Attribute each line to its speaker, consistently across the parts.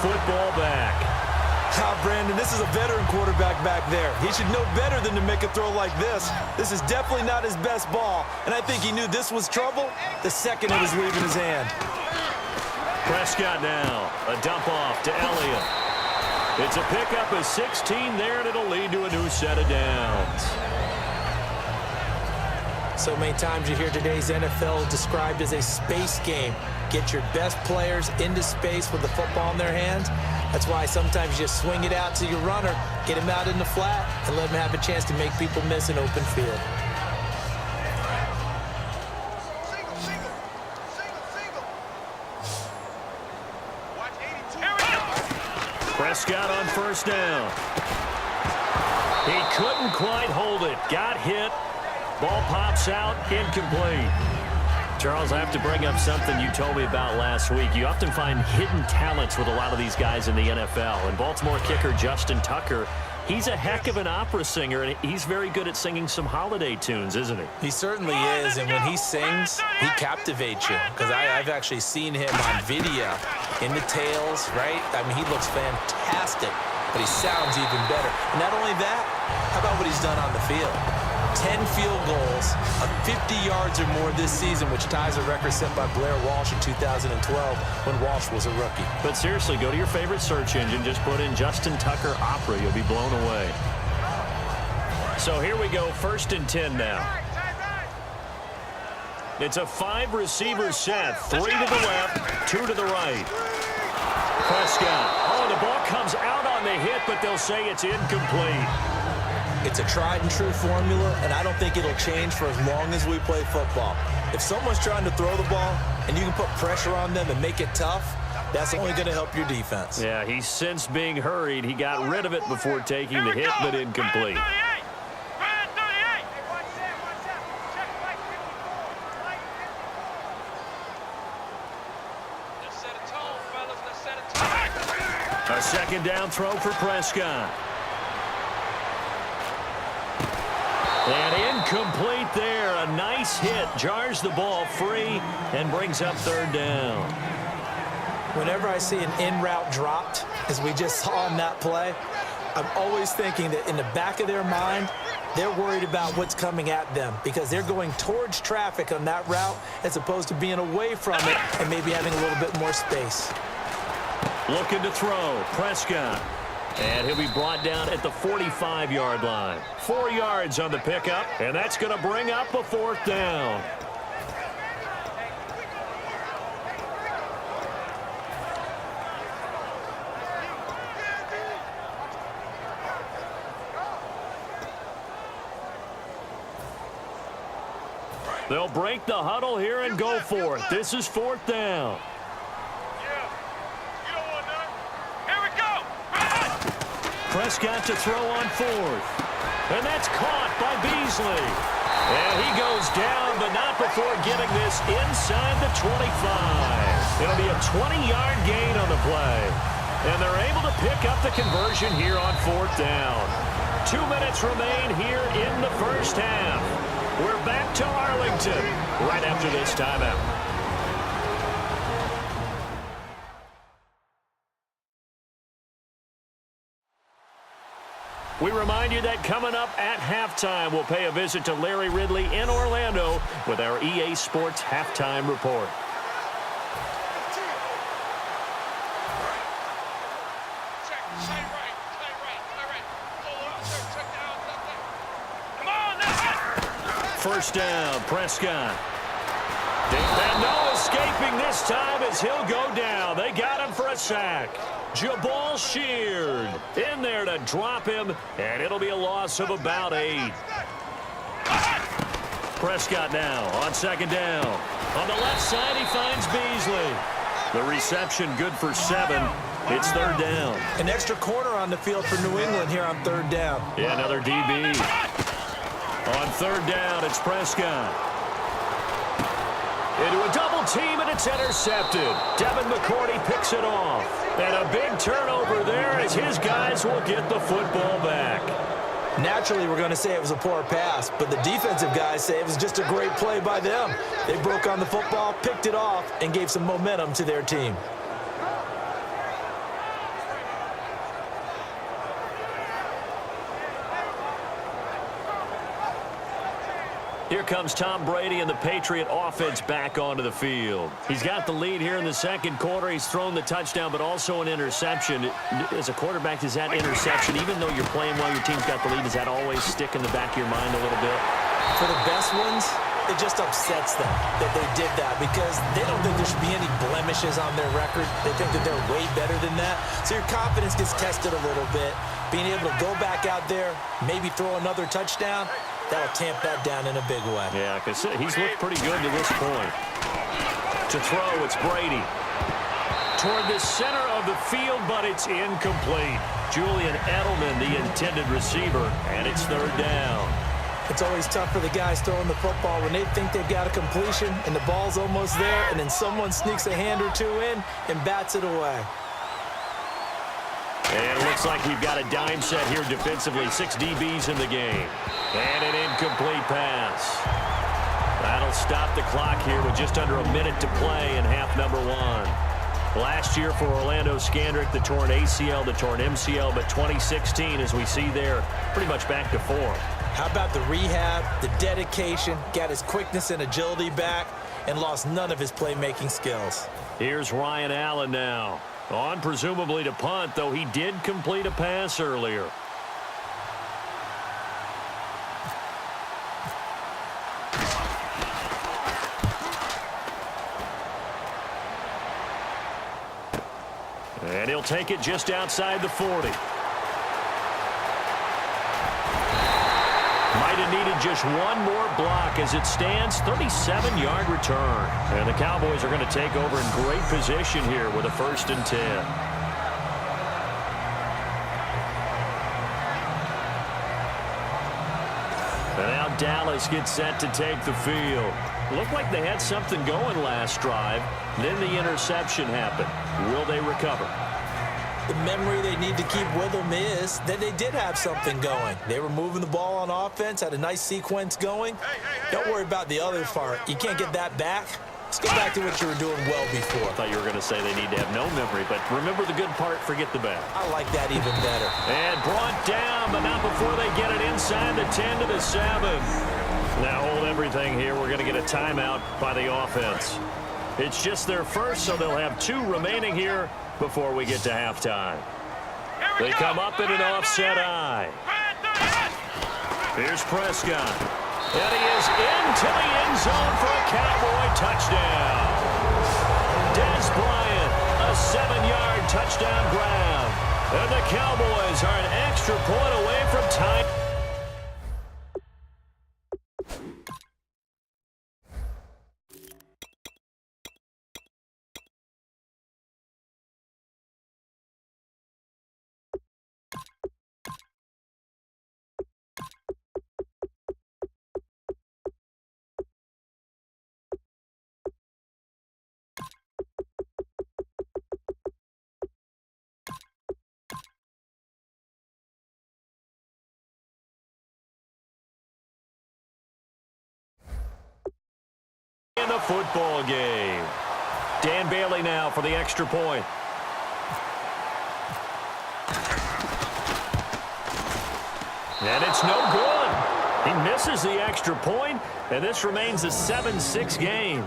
Speaker 1: football back.
Speaker 2: Brandon, this is a veteran quarterback back there. He should know better than to make a throw like this. This is definitely not his best ball, and I think he knew this was trouble the second it was leaving his hand.
Speaker 1: Prescott now, a dump off to Elliott. It's a pickup of 16 there, and it'll lead to a new set of downs.
Speaker 2: So many times you hear today's NFL described as a space game. Get your best players into space with the football in their hands. That's why sometimes you just swing it out to your runner, get him out in the flat, and let him have a chance to make people miss an open field.
Speaker 1: Prescott on first down. He couldn't quite hold it. Got hit. Ball pops out, incomplete. Charles, I have to bring up something you told me about last week. You often find hidden talents with a lot of these guys in the NFL. And Baltimore kicker Justin Tucker, he's a heck of an opera singer, and he's very good at singing some holiday tunes, isn't he?
Speaker 2: He certainly is, and when he sings, he captivates you. Because I've actually seen him on video in the tails, right? I mean, he looks fantastic, but he sounds even better. And not only that, how about what he's done on the field? 10 field goals of 50 yards or more this season, which ties a record set by Blair Walsh in 2012 when Walsh was a rookie.
Speaker 1: But seriously, go to your favorite search engine. Just put in Justin Tucker Opera. You'll be blown away. So here we go, 1st and 10 now. It's a 5-receiver set. 3 to the left, 2 to the right. Prescott. Oh, the ball comes out on the hit, but they'll say it's incomplete.
Speaker 2: It's a tried-and-true formula, and I don't think it'll change for as long as we play football. If someone's trying to throw the ball and you can put pressure on them and make it tough, that's only going to help your defense.
Speaker 1: Yeah, he's since being hurried. He got rid of it before taking the hit, but incomplete. A second down throw for Prescott. And incomplete there. A nice hit. Jars the ball free and brings up 3rd down.
Speaker 2: Whenever I see an in-route dropped, as we just saw on that play, I'm always thinking that in the back of their mind, they're worried about what's coming at them because they're going towards traffic on that route as opposed to being away from it and maybe having a little bit more space.
Speaker 1: Looking to throw. Prescott. And he'll be brought down at the 45-yard line. 4 yards on the pickup, and that's going to bring up a 4th down. They'll break the huddle here and go for it. This is 4th down. Prescott to throw on 4th. And that's caught by Beasley. And he goes down, but not before getting this inside the 25. It'll be a 20-yard gain on the play. And they're able to pick up the conversion here on 4th down. 2 minutes remain here in the first half. We're back to Arlington right after this timeout. We remind you that coming up at halftime, we'll pay a visit to Larry Ridley in Orlando with our EA Sports Halftime Report. First down, Prescott. And no escaping this time as he'll go down. They got him for a sack. Jabal Sheard in there to drop him, and it'll be a loss of about 8. Prescott now on 2nd down. On the left side, he finds Beasley. The reception good for 7. It's 3rd down.
Speaker 2: An extra corner on the field for New England here on 3rd down.
Speaker 1: Yeah, another DB. On 3rd down, it's Prescott. Into a double team, and it's intercepted. Devin McCourty picks it off. And a big turnover there as his guys will get the football back.
Speaker 2: Naturally, we're going to say it was a poor pass, but the defensive guys say it was just a great play by them. They broke on the football, picked it off, and gave some momentum to their team.
Speaker 1: Here comes Tom Brady and the Patriot offense back onto the field. He's got the lead here in the second quarter. He's thrown the touchdown, but also an interception. As a quarterback, does that interception, even though you're playing well, your team's got the lead, does that always stick in the back of your mind a little bit?
Speaker 2: For the best ones, it just upsets them that they did that because they don't think there should be any blemishes on their record. They think that they're way better than that. So your confidence gets tested a little bit. Being able to go back out there, maybe throw another touchdown, that'll tamp that down in a big way.
Speaker 1: Yeah, because he's looked pretty good to this point. To throw, it's Brady. Toward the center of the field, but it's incomplete. Julian Edelman, the intended receiver, and it's third down.
Speaker 2: It's always tough for the guys throwing the football when they think they've got a completion and the ball's almost there, and then someone sneaks a hand or two in and bats it away.
Speaker 1: And it looks like we've got a dime set here defensively. 6 DBs in the game. And an incomplete pass. That'll stop the clock here with just under a minute to play in half number 1. Last year for Orlando Scandrick, the torn ACL, the torn MCL, but 2016, as we see there, pretty much back to form.
Speaker 2: How about the rehab, the dedication, got his quickness and agility back, and lost none of his playmaking skills.
Speaker 1: Here's Ryan Allen now. On presumably to punt, though he did complete a pass earlier. And he'll take it just outside the 40. Might have needed just one more block. As it stands, 37-yard return. And the Cowboys are going to take over in great position here with a 1st and 10. And now Dallas gets set to take the field. Looked like they had something going last drive. Then the interception happened. Will they recover?
Speaker 2: The memory they need to keep with them is that they did have something going. They were moving the ball on offense, had a nice sequence going. Don't worry about the other part. You can't get that back. Let's go back to what you were doing well before.
Speaker 1: I thought you were going to say they need to have no memory, but remember the good part, forget the bad.
Speaker 2: I like that even better.
Speaker 1: And brought down, but not before they get it inside the 10 to the 7. Now hold everything here. We're going to get a timeout by the offense. It's just their first, so they'll have 2 remaining here before we get to halftime. They come up in an offset eye. Here's Prescott. And he is into the end zone for a Cowboy touchdown. Dez Bryant, a 7-yard touchdown grab. And the Cowboys are an extra point away from time. In the football game. Dan Bailey now for the extra point. And it's no good. He misses the extra point, and this remains a 7-6 game.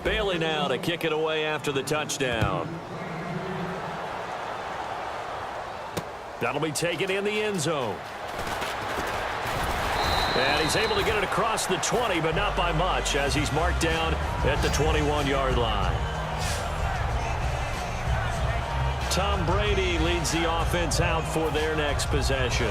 Speaker 1: Bailey now to kick it away after the touchdown. That'll be taken in the end zone. And he's able to get it across the 20, but not by much, as he's marked down at the 21-yard line. Tom Brady leads the offense out for their next possession.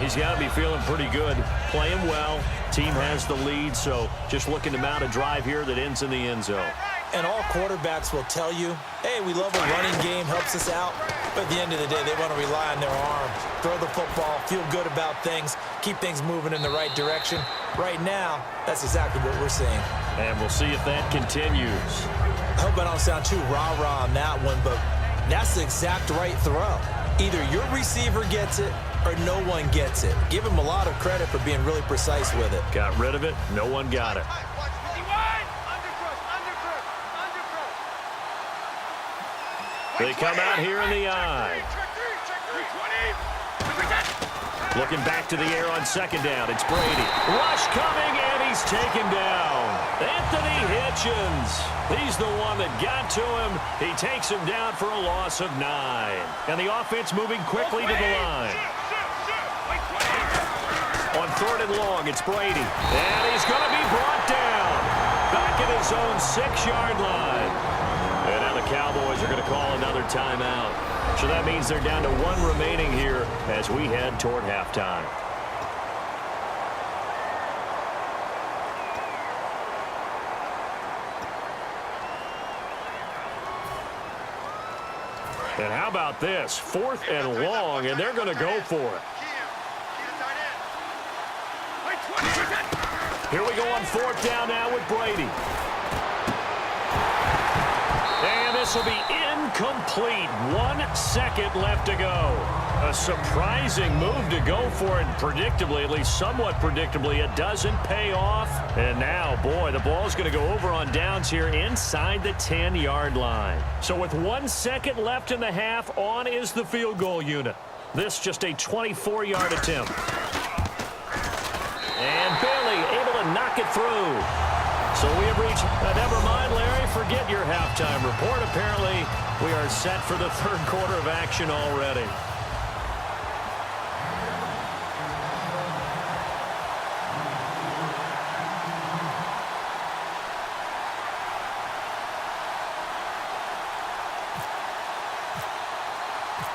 Speaker 1: He's got to be feeling pretty good, playing well. Team has the lead, so just looking to mount a drive here that ends in the end zone.
Speaker 2: And all quarterbacks will tell you, hey, we love a running game, helps us out. But at the end of the day, they want to rely on their arm, throw the football, feel good about things, keep things moving in the right direction. Right now, that's exactly what we're seeing.
Speaker 1: And we'll see if that continues.
Speaker 2: I hope I don't sound too rah-rah on that one, but that's the exact right throw. Either your receiver gets it or no one gets it. Give him a lot of credit for being really precise with it.
Speaker 1: Got rid of it. No one got it. They come out here in the eye. Looking back to the air on second down. It's Brady. Rush coming, and he's taken down. Anthony Hitchens. He's the one that got to him. He takes him down for a loss of 9. And the offense moving quickly to the line. On third and long, it's Brady. And he's going to be brought down. Back at his own 6-yard line. And now the Cowboys are going to call another timeout. So that means they're down to 1 remaining here as we head toward halftime. And how about this? 4th and long, and they're going to go for it. Here we go on 4th down now with Brady. And this will be incomplete. 1 second left to go. A surprising move to go for it. Predictably, at least somewhat predictably, it doesn't pay off. And now, boy, the ball's going to go over on downs here inside the 10-yard line. So with 1 second left in the half, on is the field goal unit. This just a 24-yard attempt. And Bailey able to knock it through. So we have reached, never mind, Larry, forget your halftime report. Apparently, we are set for the third quarter of action already.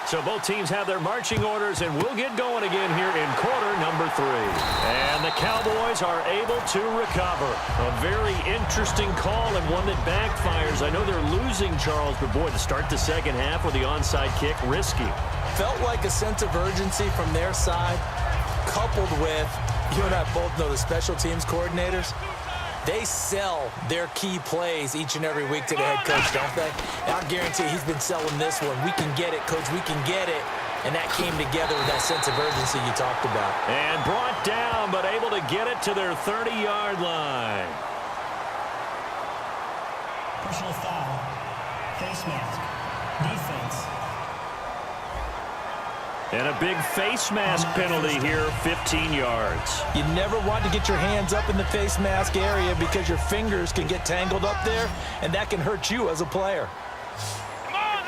Speaker 1: So both teams have their marching orders, and we'll get going again here in quarter number 3. And the Cowboys are able to recover. A very interesting call and one that backfires. I know they're losing, Charles, but boy, to start the second half with the onside kick, risky.
Speaker 2: Felt like a sense of urgency from their side, coupled with, you and I both know the special teams coordinators. They sell their key plays each and every week to the head coach, don't they? And I guarantee he's been selling this one. We can get it, coach. We can get it. And that came together with that sense of urgency you talked about.
Speaker 1: And brought down, but able to get it to their 30-yard line.
Speaker 3: Personal foul. Face mask. Defense.
Speaker 1: And a big face mask penalty here, 15 yards.
Speaker 2: You never want to get your hands up in the face mask area because your fingers can get tangled up there, and that can hurt you as a player.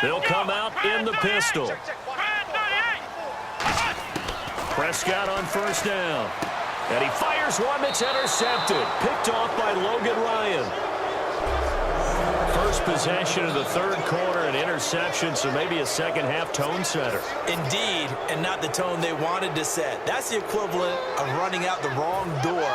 Speaker 1: They'll come out in the pistol. Prescott on first down. And he fires one that's intercepted. Picked off by Logan Ryan. First possession of the third quarter, an interception, so maybe a second-half tone setter.
Speaker 2: Indeed, and not the tone they wanted to set. That's the equivalent of running out the wrong door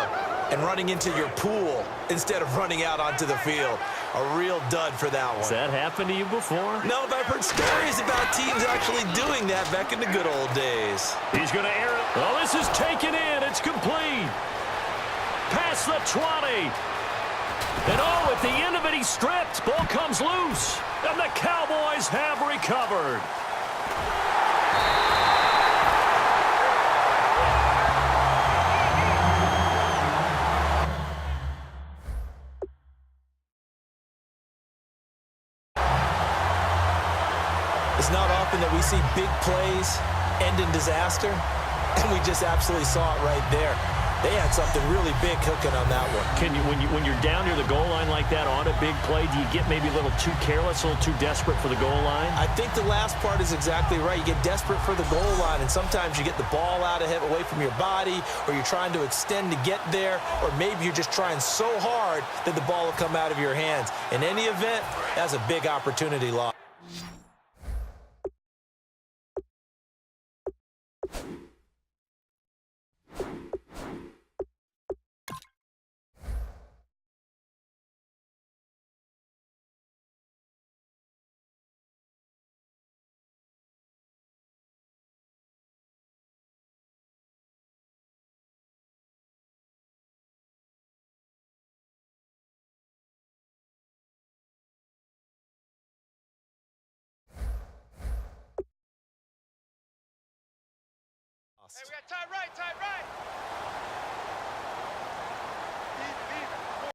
Speaker 2: and running into your pool instead of running out onto the field. A real dud for that one.
Speaker 1: Has that happened to you before?
Speaker 2: No, but I've heard stories about teams actually doing that back in the good old days.
Speaker 1: He's going to air it. Oh, this is taken in. It's complete. Past the 20. And oh, at the end of it, he stripped. Ball comes loose. And the Cowboys have recovered.
Speaker 2: It's not often that we see big plays end in disaster, and we just absolutely saw it right there. They had something really big cooking on that one.
Speaker 1: Can you, when you're down near the goal line like that on a big play, do you get maybe a little too careless, a little too desperate for the goal line?
Speaker 2: I think the last part is exactly right. You get desperate for the goal line, and sometimes you get the ball out of it, away from your body, or you're trying to extend to get there, or maybe you're just trying so hard that the ball will come out of your hands. In any event, that's a big opportunity loss.
Speaker 4: Hey, we got tight right, tight right.